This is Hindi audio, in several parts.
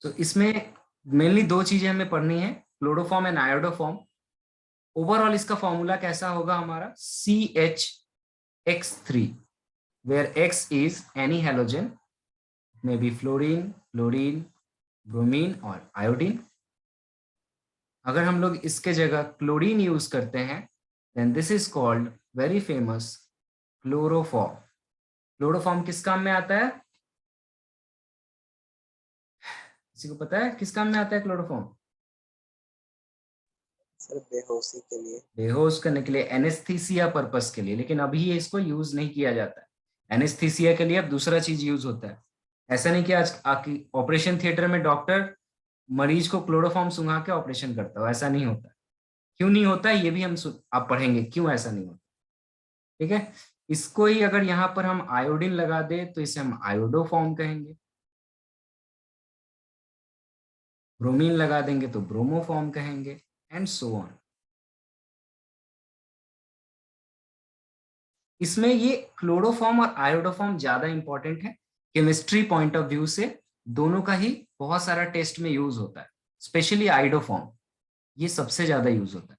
तो इसमें मेनली दो चीजें हमें पढ़नी है, क्लोरोफॉर्म एंड आयोडोफॉर्म। ओवरऑल इसका फॉर्मूला कैसा होगा हमारा, CH(X3), where X is any halogen, maybe fluorine, chlorine, bromine और iodine। अगर हम लोग इसके जगह क्लोरीन यूज करते हैं, then this is called very famous chloroform. Chloroform किस काम में आता है, किसी को पता है किस काम में आता है क्लोरोफॉर्म? सर बेहोशी के लिए। बेहोश करने के लिए, एनेस्थीसिया पर्पस के लिए, लेकिन अभी ये इसको यूज नहीं किया जाता है। एनेस्थीसिया के लिए अब दूसरा चीज यूज होता है। ऐसा नहीं कि आज ऑपरेशन थिएटर में डॉक्टर मरीज को क्लोरोफॉर्म सुंघा के ऑपरेशन करता हो, ऐसा नहीं होता। क्यों नहीं होता ये भी हम आप पढ़ेंगे क्यों ऐसा नहीं होता। ठीक है, इसको ही अगर यहाँ पर हम आयोडीन लगा दे तो इसे हम आयोडोफॉर्म कहेंगे, ब्रोमीन लगा देंगे तो ब्रोमोफॉर्म कहेंगे, एंड सो ऑन। इसमें ये क्लोरोफॉर्म और आयोडोफॉर्म ज्यादा इंपॉर्टेंट है केमिस्ट्री पॉइंट ऑफ व्यू से। दोनों का ही बहुत सारा टेस्ट में यूज होता है, स्पेशली आयोडोफॉर्म ये सबसे ज्यादा यूज होता है।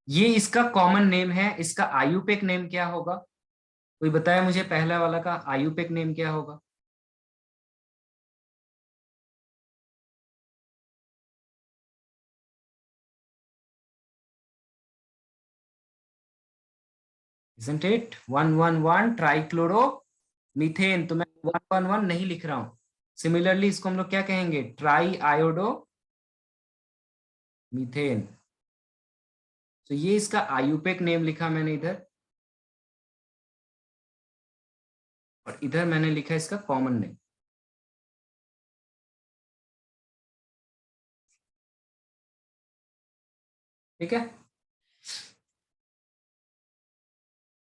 ये इसका कॉमन नेम है, इसका आयुपेक नेम क्या होगा, कोई बताया मुझे पहला वाला का आयुपेक नेम क्या होगा? Isn't it 111 ट्राइक्लोरोमीथेन? तो मैं 111 नहीं लिख रहा हूं। सिमिलरली इसको हम लोग क्या कहेंगे, ट्राई आयोडो मीथेन। तो ये इसका आयुपेक नेम लिखा मैंने इधर, और इधर मैंने लिखा इसका कॉमन नेम। ठीक है,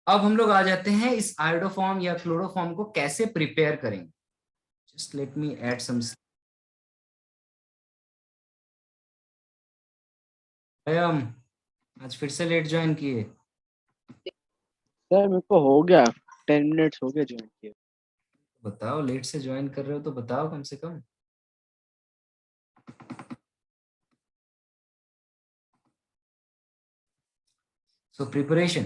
अब हम लोग आ जाते हैं इस आयोडोफॉर्म या क्लोरोफॉर्म को कैसे प्रिपेयर करेंगे। Just let me add some. आज फिर से लेट ज्वाइन किए? सर मेरे को हो गया 10 मिनट्स हो गए ज्वाइन किए। बताओ, लेट से ज्वाइन कर रहे हो तो बताओ कम से कम। सो प्रिपरेशन,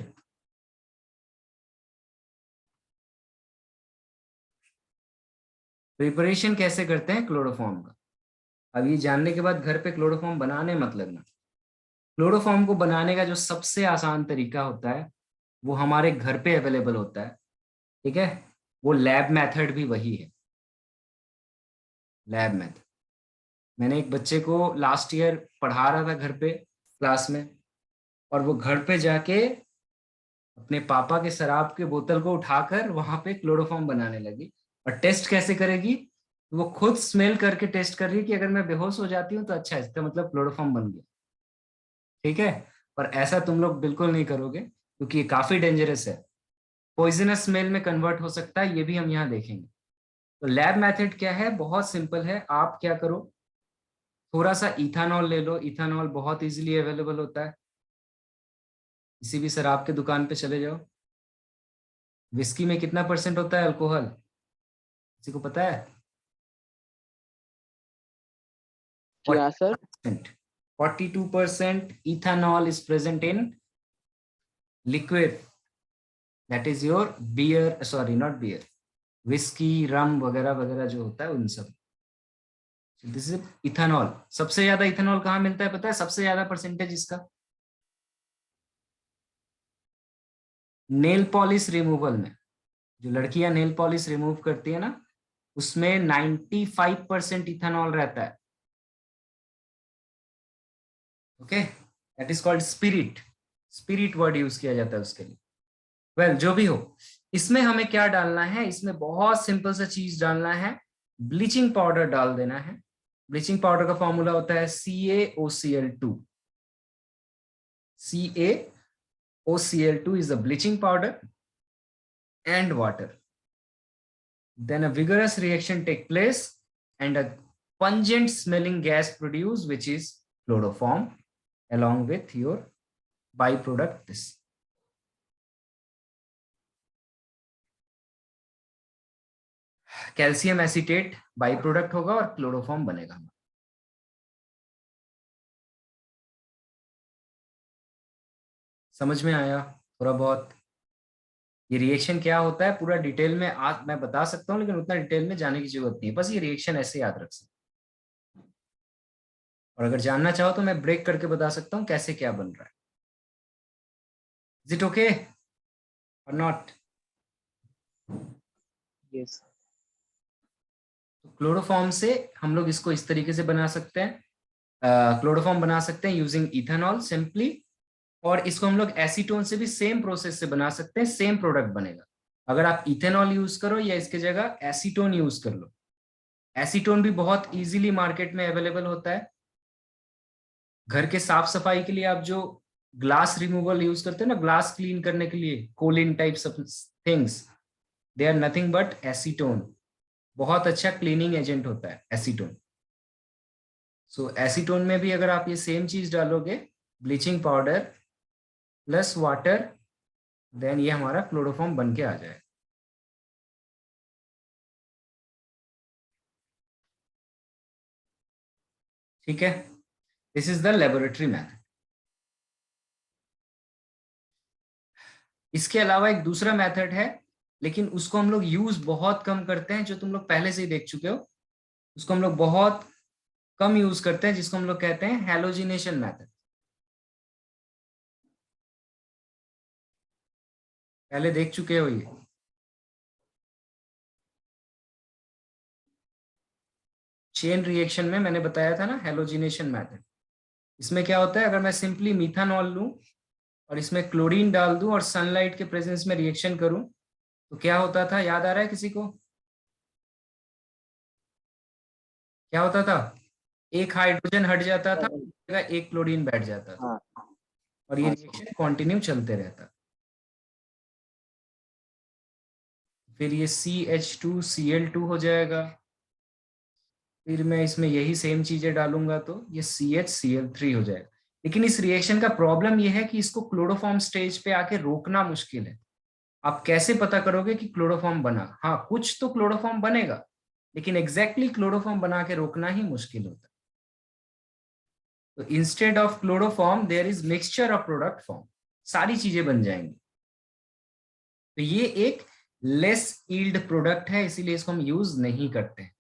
प्रिपरेशन कैसे करते हैं क्लोरोफॉर्म का, अब ये जानने के बाद घर पे क्लोरोफॉर्म बनाने मत लगना। क्लोरोफॉर्म को बनाने का जो सबसे आसान तरीका होता है वो हमारे घर पे अवेलेबल होता है। ठीक है, वो लैब मेथड भी वही है, लैब मेथड। मैंने एक बच्चे को लास्ट ईयर पढ़ा रहा था घर पे क्लास में, और वो घर पे जाके अपने पापा के शराब के बोतल को उठाकर वहां पे क्लोरोफॉर्म बनाने लगी। और टेस्ट कैसे करेगी, वो खुद स्मेल करके टेस्ट कर रही है कि अगर मैं बेहोश हो जाती हूँ तो अच्छा है, इसका मतलब क्लोरोफॉर्म बन गया। ठीक है, पर ऐसा तुम लोग बिल्कुल नहीं करोगे क्योंकि ये काफी डेंजरस है, पॉइजनस स्मेल में कन्वर्ट हो सकता है, ये भी हम यहाँ देखेंगे। तो लैब मेथड क्या है, बहुत सिंपल है। आप क्या करो, थोड़ा सा इथानॉल ले लो, इथानॉल बहुत इजीली अवेलेबल होता है, किसी भी शराब के दुकान पे चले जाओ। विस्की में कितना परसेंट होता है अल्कोहल, किसी को पता है? क्या sir? 42% ethanol is present in liquid, that is your beer, sorry not beer, whisky, rum वगैरह वगैरह जो होता है उन सब, दिस इज इथेनॉल। सबसे ज्यादा इथेनॉल कहाँ मिलता है पता है, सबसे ज्यादा परसेंटेज इसका नेल पॉलिश रिमूवल में। जो लड़कियां नेल पॉलिश रिमूव करती है ना, उसमें 95% इथेनॉल रहता है। Okay, that is called spirit, spirit word use किया जाता है उसके लिए। वेल जो भी हो, इसमें हमें क्या डालना है, इसमें बहुत सिंपल सा चीज डालना है, ब्लीचिंग पाउडर डाल देना है। ब्लीचिंग पाउडर का फॉर्मूला होता है CaOCl2। CaOCl2 is a bleaching powder and water. Then a vigorous reaction take place and a pungent smelling gas produced, which is chloroform, along with your byproduct this. Calcium acetate by product होगा और क्लोरोफॉर्म बनेगा। समझ में आया थोड़ा बहुत? ये रिएक्शन क्या होता है पूरा डिटेल में आज मैं बता सकता हूँ, लेकिन उतना डिटेल में जाने की जरूरत नहीं है, बस ये रिएक्शन ऐसे याद रख सकते। और अगर जानना चाहो तो मैं ब्रेक करके बता सकता हूँ कैसे क्या बन रहा है। इज इट ओके और नॉट? यस। क्लोरोफॉर्म से हम लोग इसको इस तरीके से बना सकते हैं, क्लोरोफॉर्म बना सकते हैं यूजिंग इथेनॉल सिंपली। और इसको हम लोग एसीटोन से भी सेम प्रोसेस से बना सकते हैं, सेम प्रोडक्ट बनेगा। अगर आप इथेनॉल यूज करो या इसके जगह एसीटोन यूज कर लो। एसीटोन भी बहुत इजीली मार्केट में अवेलेबल होता है। घर के साफ सफाई के लिए आप जो ग्लास रिमूवल यूज करते हैं ना, ग्लास क्लीन करने के लिए, कोलिन types of things, they are nothing but acetone. बहुत अच्छा क्लीनिंग एजेंट होता है एसीटोन। सो एसीटोन में भी अगर आप ये सेम चीज डालोगे, bleaching powder plus water, then ये हमारा क्लोरोफॉर्म बन के आ जाए। ठीक है, this is the laboratory method. इसके अलावा एक दूसरा मेथड है, लेकिन उसको हम लोग यूज बहुत कम करते हैं, जो तुम लोग पहले से ही देख चुके हो। उसको हम लोग बहुत कम यूज करते हैं, जिसको हम लोग कहते हैं हैलोजिनेशन मेथड। पहले देख चुके हो ये? चेन रिएक्शन में मैंने बताया था ना हैलोजिनेशन मेथड। इसमें क्या होता है, अगर मैं सिंपली मीथानॉल लूं और इसमें क्लोरीन डाल दूं और सनलाइट के प्रेजेंस में रिएक्शन करूं, तो क्या होता था, याद आ रहा है किसी को? क्या होता था? एक हाइड्रोजन हट जाता था, एक क्लोरीन बैठ जाता था, हाँ और ये हाँ सर। रिएक्शन कंटिन्यू चलते रहता। फिर ये CH2Cl2 हो जाएगा। फिर मैं इसमें यही सेम चीजें डालूंगा तो ये CHCl3 हो जाएगा। लेकिन इस रिएक्शन का प्रॉब्लम यह है कि इसको क्लोरोफॉर्म स्टेज पे आके रोकना मुश्किल है। आप कैसे पता करोगे कि क्लोरोफॉर्म बना? हाँ, कुछ तो क्लोरोफॉर्म बनेगा, लेकिन एग्जैक्टली क्लोरोफॉर्म बना के रोकना ही मुश्किल होता है। तो instead of chloroform there is mixture of product form, सारी चीजें बन जाएंगी। तो ये एक लेस ईल्ड प्रोडक्ट है, इसीलिए इसको हम यूज नहीं करते हैं।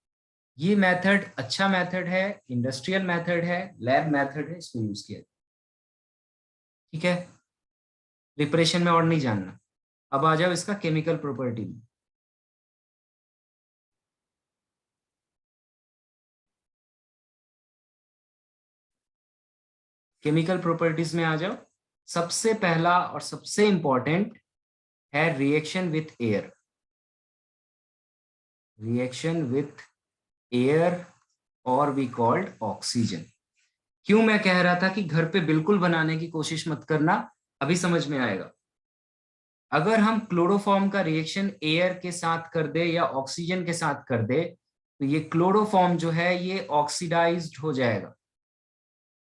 ये मेथड अच्छा मेथड है, इंडस्ट्रियल मेथड है, लैब मेथड है, इसको यूज किया। ठीक है, प्रिपरेशन में और नहीं जानना। अब आ जाओ इसका केमिकल प्रॉपर्टी में। केमिकल प्रॉपर्टीज में आ जाओ। सबसे पहला और सबसे इंपॉर्टेंट है reaction with air. Reaction with air और वी कॉल्ड ऑक्सीजन। क्यों मैं कह रहा था कि घर पे बिल्कुल बनाने की कोशिश मत करना, अभी समझ में आएगा। अगर हम क्लोरोफॉर्म का रिएक्शन एयर के साथ कर दे या ऑक्सीजन के साथ कर दे, तो ये क्लोरोफॉर्म जो है ये ऑक्सीडाइज्ड हो जाएगा।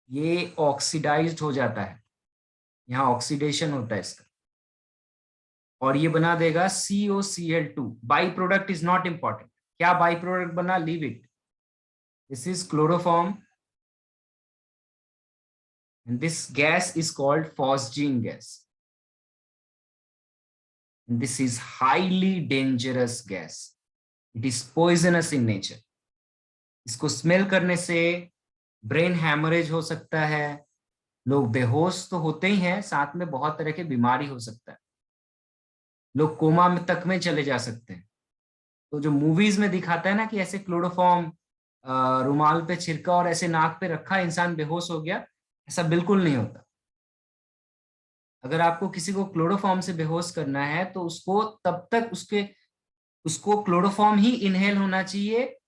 ये ऑक्सीडाइज्ड हो जाता है, यहाँ ऑक्सीडेशन होता है इसका, और ये बना देगा COCl2। By product is not important, क्या बाई प्रोडक्ट बना, leave it. This is chloroform and this gas is called phosgene gas. And this is highly dangerous gas. It is poisonous in nature. इसको स्मेल करने से ब्रेन हैमरेज हो सकता है, लोग बेहोश तो होते ही हैं, साथ में बहुत तरह के बीमारी हो सकता है, लोग कोमा में तक में चले जा सकते हैं। तो जो मूवीज में दिखाता है ना कि ऐसे क्लोरोफॉर्म रुमाल पे छिड़का और ऐसे नाक पे रखा, इंसान बेहोश हो गया, ऐसा बिल्कुल नहीं होता। अगर आपको किसी को क्लोरोफॉर्म से बेहोश करना है तो उसको तब तक उसको क्लोरोफॉर्म ही इनहेल होना चाहिए,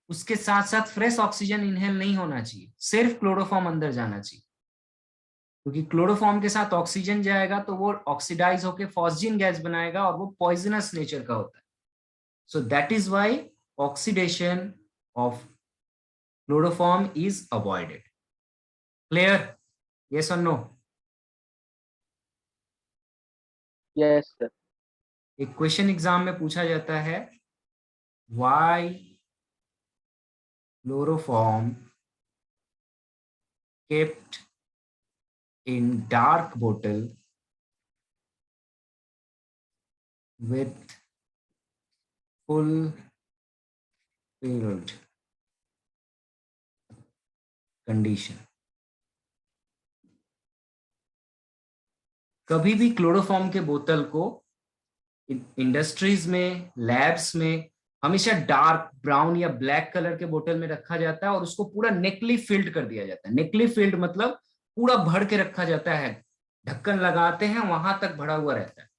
उसके साथ साथ फ्रेश ऑक्सीजन इनहेल नहीं होना चाहिए, सिर्फ क्लोरोफॉर्म अंदर जाना चाहिए। क्योंकि क्लोरोफॉर्म के साथ ऑक्सीजन जाएगा तो वो ऑक्सीडाइज होकर फॉस्जिन गैस बनाएगा, और वो पॉइजनस नेचर का होता है। So that is why oxidation of chloroform is avoided. Clear? Yes और नो? Yes sir. एक क्वेश्चन एग्जाम में पूछा जाता है why chloroform kept in dark bottle with full filled condition. कभी भी क्लोरोफॉर्म के बोतल को इंडस्ट्रीज में, लैब्स में हमेशा डार्क ब्राउन या ब्लैक कलर के बोतल में रखा जाता है और उसको पूरा नेकली फिल्ड कर दिया जाता है। नेकली फिल्ड मतलब पूरा भर के रखा जाता है, ढक्कन लगाते हैं वहां तक भरा हुआ रहता है।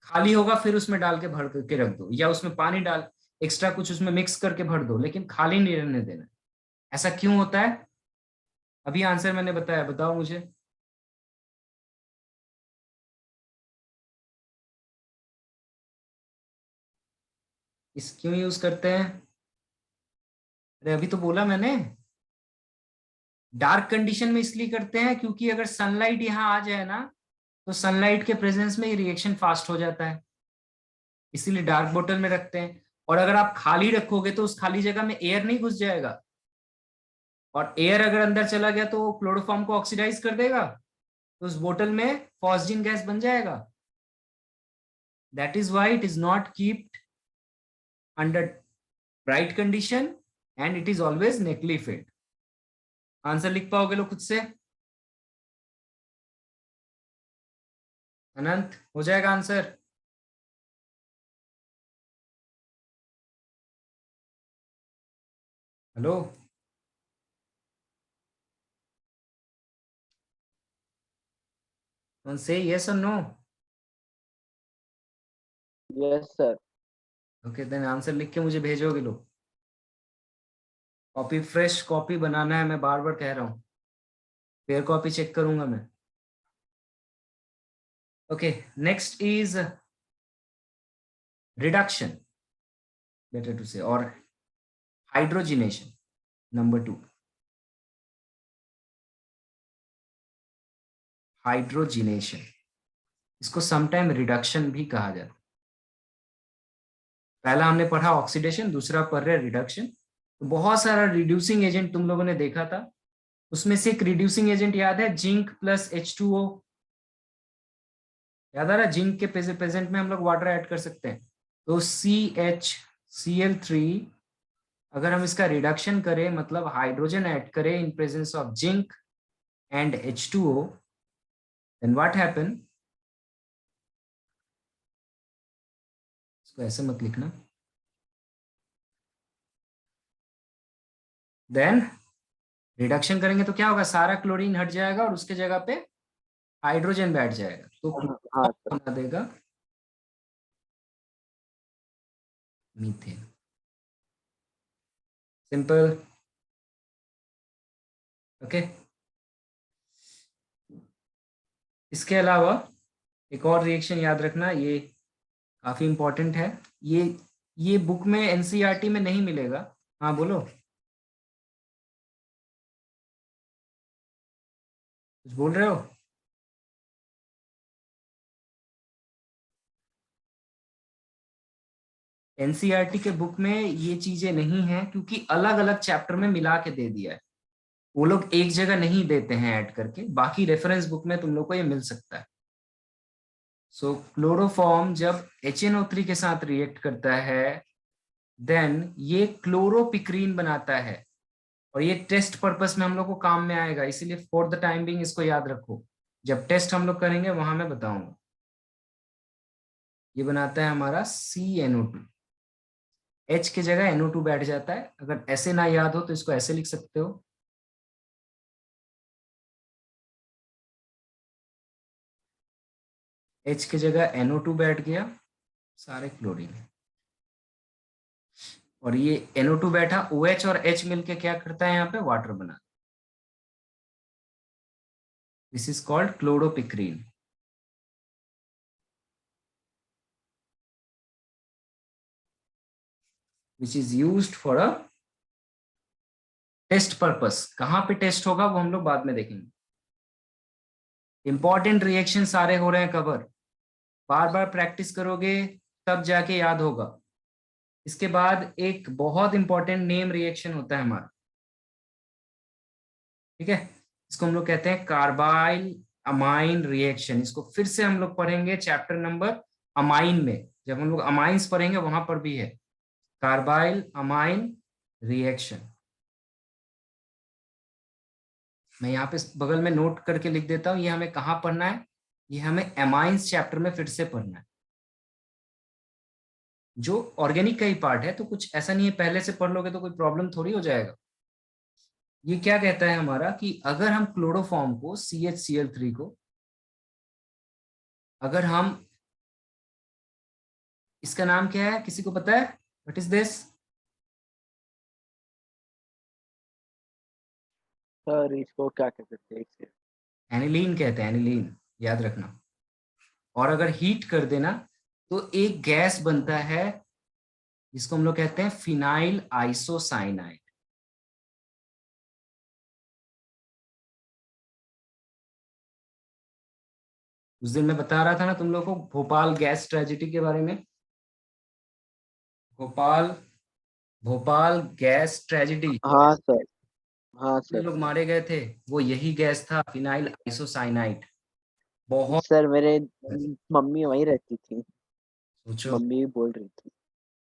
खाली होगा फिर उसमें डाल के भर करके रख दो, या उसमें पानी डाल एक्स्ट्रा कुछ उसमें मिक्स करके भर दो, लेकिन खाली नहीं रहने देना। ऐसा क्यों होता है? अभी आंसर मैंने बताया, बताओ मुझे। इस क्यों यूज करते हैं? अरे अभी तो बोला मैंने, डार्क कंडीशन में इसलिए करते हैं क्योंकि अगर सनलाइट यहाँ आ जाए ना, तो सनलाइट के प्रेजेंस में ये रिएक्शन फास्ट हो जाता है, इसीलिए डार्क बोतल में रखते हैं। और अगर आप खाली रखोगे तो उस खाली जगह में एयर नहीं घुस जाएगा, और एयर अगर अंदर चला गया तो क्लोरोफॉर्म को ऑक्सीडाइज कर देगा, तो उस बोतल में फॉस्जिन गैस बन जाएगा। That is why it is not keeped under bright condition and it is always nearly filled. Answer लिख पाओगे लोग खुद से? अनंत, हो जाएगा आंसर? हेलो? से यस और no? Yes sir. Okay, then answer लिख के मुझे भेजोगे लोग। कॉपी, फ्रेश कॉपी बनाना है, मैं बार बार कह रहा हूँ। पेयर कॉपी चेक करूंगा मैं। Okay, next is reduction, better to say, और हाइड्रोजिनेशन, नंबर 2। हाइड्रोजिनेशन, इसको समटाइम रिडक्शन भी कहा जाता है। पहला हमने पढ़ा ऑक्सीडेशन, दूसरा पढ़ रहे रिडक्शन। तो बहुत सारा रिड्यूसिंग एजेंट तुम लोगों ने देखा था, उसमें से एक रिड्यूसिंग एजेंट याद है, जिंक प्लस H2O। याद आ रहा है? जिंक के प्रेजेंट में हम लोग वाटर ऐड कर सकते हैं, तो CHCl3, अगर हम इसका रिडक्शन करें मतलब हाइड्रोजन ऐड करें in presence of zinc and H2O, then what happen? इसको ऐसे मत लिखना। देन रिडक्शन करेंगे तो क्या होगा, सारा क्लोरीन हट जाएगा और उसके जगह पे हाइड्रोजन बैठ जाएगा, तो हाँ सर। बना देगा मीथेन। सिंपल। ओके, इसके अलावा एक और रिएक्शन याद रखना, ये काफी इंपॉर्टेंट है। ये बुक में एनसीईआरटी में नहीं मिलेगा। हाँ बोलो, कुछ बोल रहे हो? एनसीईआरटी के बुक में ये चीजें नहीं है, क्योंकि अलग अलग चैप्टर में मिला के दे दिया है। वो लोग एक जगह नहीं देते हैं ऐड करके, बाकी रेफरेंस बुक में तुम लोग को ये मिल सकता है। सो क्लोरोफॉर्म जब HNO3 के साथ रिएक्ट करता है, देन ये क्लोरोपिक्रीन बनाता है, और ये टेस्ट पर्पस में हम लोग को काम में आएगा, इसीलिए फॉर द टाइम बिंग इसको याद रखो। जब टेस्ट हम लोग करेंगे वहां मैं बताऊंगा। ये बनाता है हमारा CNO2। H की जगह NO2 बैठ जाता है। अगर ऐसे ना याद हो तो इसको ऐसे लिख सकते हो, H की जगह NO2 बैठ गया, सारे क्लोरीन। और ये NO2 बैठा, OH और H मिलके क्या करता है, यहाँ पे वाटर बना। This is called chloropicrin. Which is used for a test purpose. कहां पे टेस्ट होगा वो हम लोग बाद में देखेंगे। इंपॉर्टेंट रिएक्शन सारे हो रहे हैं कवर, बार बार प्रैक्टिस करोगे तब जाके याद होगा। इसके बाद एक बहुत इंपॉर्टेंट नेम रिएक्शन होता है हमारा, ठीक है, इसको हम लोग कहते हैं कार्बाइल अमाइन रिएक्शन। इसको फिर से हम लोग पढ़ेंगे चैप्टर नंबर अमाइन में, जब हम लोग अमाइंस पढ़ेंगे वहां पर भी है कार्बाइल अमाइन रिएक्शन। मैं यहाँ पे बगल में नोट करके लिख देता हूँ, ये हमें कहाँ पढ़ना है, ये हमें एमाइंस चैप्टर में फिर से पढ़ना है, जो ऑर्गेनिक का ही पार्ट है। तो कुछ ऐसा नहीं है पहले से पढ़ लोगे तो कोई प्रॉब्लम थोड़ी हो जाएगा। ये क्या कहता है हमारा कि अगर हम क्लोरोफॉर्म को CHCl3 को, अगर हम, इसका नाम क्या है किसी को पता है, व्हाट इज दिस? सर इसको क्या कह सकते हैं इससे? एनिलीन कहते हैं, एनिलीन, याद रखना। और अगर हीट कर देना तो एक गैस बनता है जिसको हम लोग कहते हैं फिनाइल आइसोसाइनाइड। उस दिन मैं बता रहा था ना तुम लोग को भोपाल गैस ट्रेजेडी के बारे में, भोपाल भोपाल गैस ट्रेजेडी, हाँ सर। हाँ में सर। लोग मारे गए थे, वो यही गैस था, फिनाइल आइसोसाइनाइड। बहुत, सर मेरे मम्मी वहीं रहती थी, सोचो मम्मी भी बोल रही थी।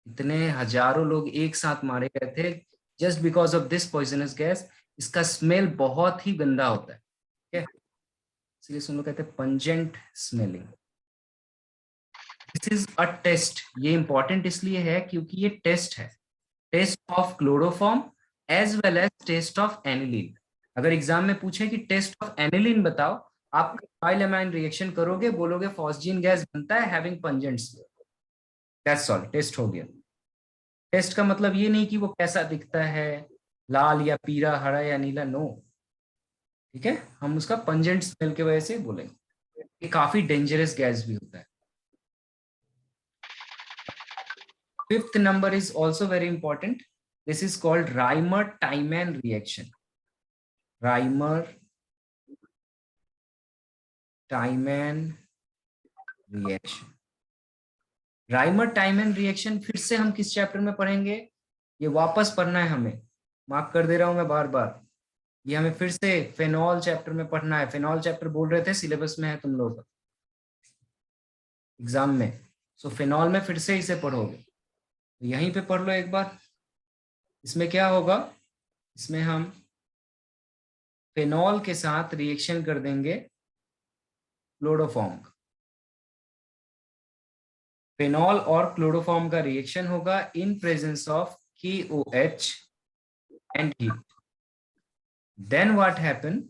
इतने हजारों लोग एक साथ मारे गए थे just because of this poisonous gas. इसका स्मेल बहुत ही गंदा होता है, ठीक है, इसलिए सुन लोग कहते हैं pungent smelling. This is a test, ये इंपॉर्टेंट इसलिए है क्योंकि ये टेस्ट है, test of chloroform as well as test of aniline. अगर एग्जाम में पूछे कि टेस्ट ऑफ एनिलीन बताओ, आप कार्बाइल अमाइन रिएक्शन करोगे, बोलोगे फॉस्जीन गैस बनता है having pungent smell, that's all, test हो गया। टेस्ट का मतलब ये नहीं कि वो कैसा दिखता है, लाल या पीला, हरा या नीला, नो, ठीक है, हम उसका पंजेंट स्मेल की वजह से बोलेंगे। ये काफी डेंजरस गैस भी होता है। Fifth number is also very important, this is called Reimer Tiemann reaction. Reimer Tiemann reaction, Reimer Tiemann reaction फिर से हम किस चैप्टर में पढ़ेंगे, ये वापस पढ़ना है हमें, मार्क कर दे रहा हूं मैं बार बार, ये हमें फिर से फेनॉल चैप्टर में पढ़ना है। फेनॉल चैप्टर बोल रहे थे सिलेबस में है तुम लोग एग्जाम में, सो फेनॉल में फिर से इसे पढ़ोगे, तो यहीं पे पढ़ लो एक बार। इसमें क्या होगा, इसमें हम फेनॉल के साथ रिएक्शन कर देंगे क्लोरोफॉर्म का, फेनॉल और क्लोरोफॉर्म का रिएक्शन होगा in presence of KOH and heat. Then what happen,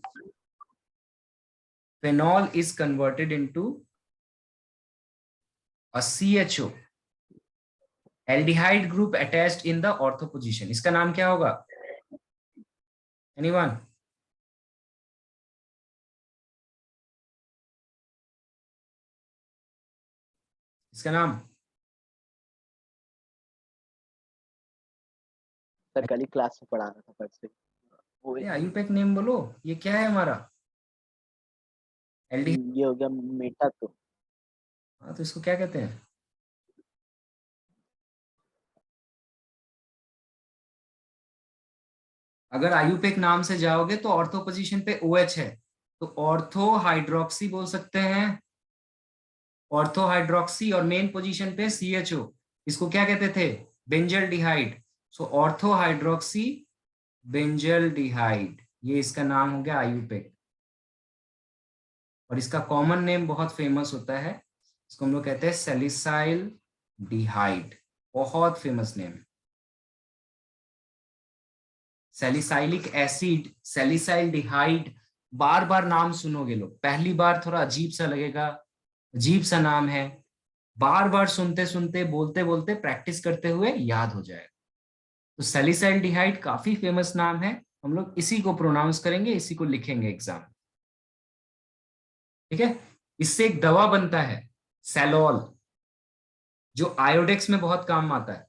phenol is converted into a CHO, aldehyde group attached in the ortho position। इसका नाम क्या होगा, एनीवन? इसका नाम, सर कल ही क्लास में पढ़ाना था परसों। वो आयुपेक नेम बोलो, ये क्या है हमारा एल्डिहाइड। ये हो गया मेटा तो। हाँ तो इसको क्या कहते हैं, अगर आयुपेक नाम से जाओगे तो ऑर्थो पोजीशन पे OH है, तो ऑर्थो हाइड्रोक्सी बोल सकते हैं, ऑर्थो हाइड्रोक्सी, और मेन पोजीशन पे CHO, इसको क्या कहते थे, बेंजल डिहाइड। सो ऑर्थो हाइड्रोक्सी बेंजल डिहाइड, ये इसका नाम हो गया आयुपेक। और इसका कॉमन नेम बहुत फेमस होता है, इसको हम लोग कहते हैं सैलिसाइल डिहाइड, बहुत फेमस नेम है। सैलिसाइलिक एसिड, सैलिसाइल डिहाइड, बार बार नाम सुनोगे लोग, पहली बार थोड़ा अजीब सा लगेगा, अजीब सा नाम है, बार बार सुनते सुनते बोलते बोलते प्रैक्टिस करते हुए याद हो जाएगा। तो सैलिसाइल डिहाइड काफी फेमस नाम है, हम लोग इसी को प्रोनाउंस करेंगे, इसी को लिखेंगे एग्जाम, ठीक है। इससे एक दवा बनता है सैलॉल, जो आयोडेक्स में बहुत काम आता है।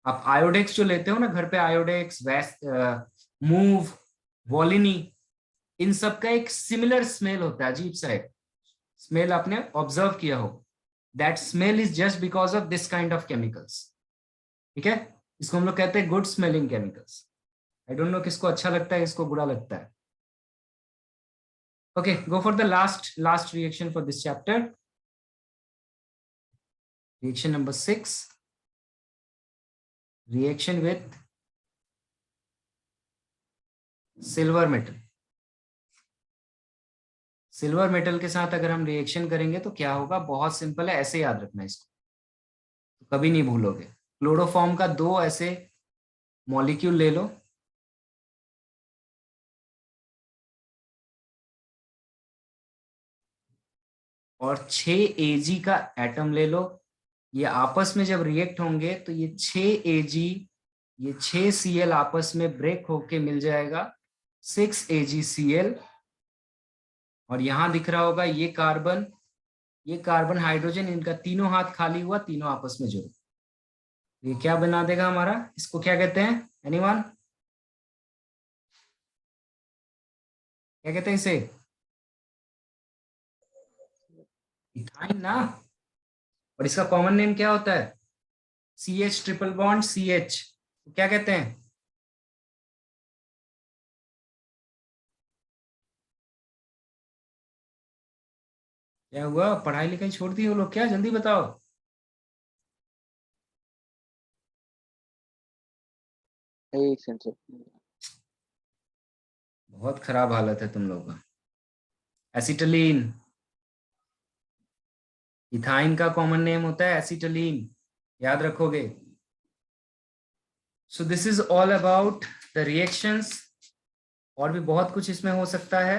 आप आयोडेक्स जो लेते हो ना घर पे, आयोडेक्स, मूव, वॉलिनी, इन सब का एक सिमिलर स्मेल होता है, अजीब सा एक स्मेल आपने ऑब्जर्व किया हो, that smell is just because of this kind of chemicals. ठीक है, इसको हम लोग कहते हैं good smelling chemicals. I don't know किसको अच्छा लगता है, किसको बुरा लगता है। Okay, go for the last reaction for this chapter, reaction number 6, reaction with silver metal. Silver metal के साथ अगर हम रिएक्शन करेंगे तो क्या होगा, बहुत सिंपल है, ऐसे याद रखना इसको, तो कभी नहीं भूलोगे। क्लोरोफॉर्म का 2 ऐसे मॉलिक्यूल ले लो, और 6 Ag का एटम ले लो। ये आपस में जब रिएक्ट होंगे तो ये 6 Ag, ये 6 Cl आपस में ब्रेक होके मिल जाएगा 6 AgCl। और यहां दिख रहा होगा ये कार्बन हाइड्रोजन, इनका तीनों हाथ खाली हुआ, तीनों आपस में जुड़े, ये क्या बना देगा हमारा, इसको क्या कहते हैं, एनीवन, क्या कहते हैं इसे, इथाइन ना। और इसका कॉमन नेम क्या होता है, CH ट्रिपल बॉन्ड CH, तो क्या कहते हैं, क्या हुआ, पढ़ाई लिखाई छोड़ दी वो लोग क्या, जल्दी बताओ। एक सेंटर। बहुत खराब हालत है तुम लोगों का। एसिटिलीन, इथाइन का कॉमन नेम होता है एसिटिलीन, याद रखोगे। So this is all about the reactions. और भी बहुत कुछ इसमें हो सकता है,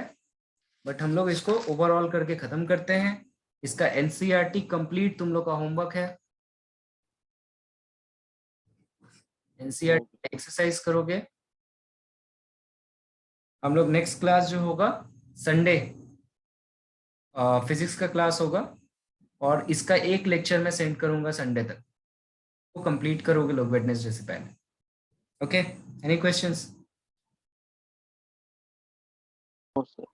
बट हम लोग इसको ओवरऑल करके खत्म करते हैं। इसका एनसीईआरटी कंप्लीट तुम लोग का होमवर्क है, एनसीईआरटी एक्सरसाइज करोगे। हम लोग नेक्स्ट क्लास जो होगा संडे, फिजिक्स का क्लास होगा, और इसका एक लेक्चर मैं सेंड करूंगा संडे तक, वो कंप्लीट करोगे लोग वेडनेसडे से पहले। Okay, any questions? No sir.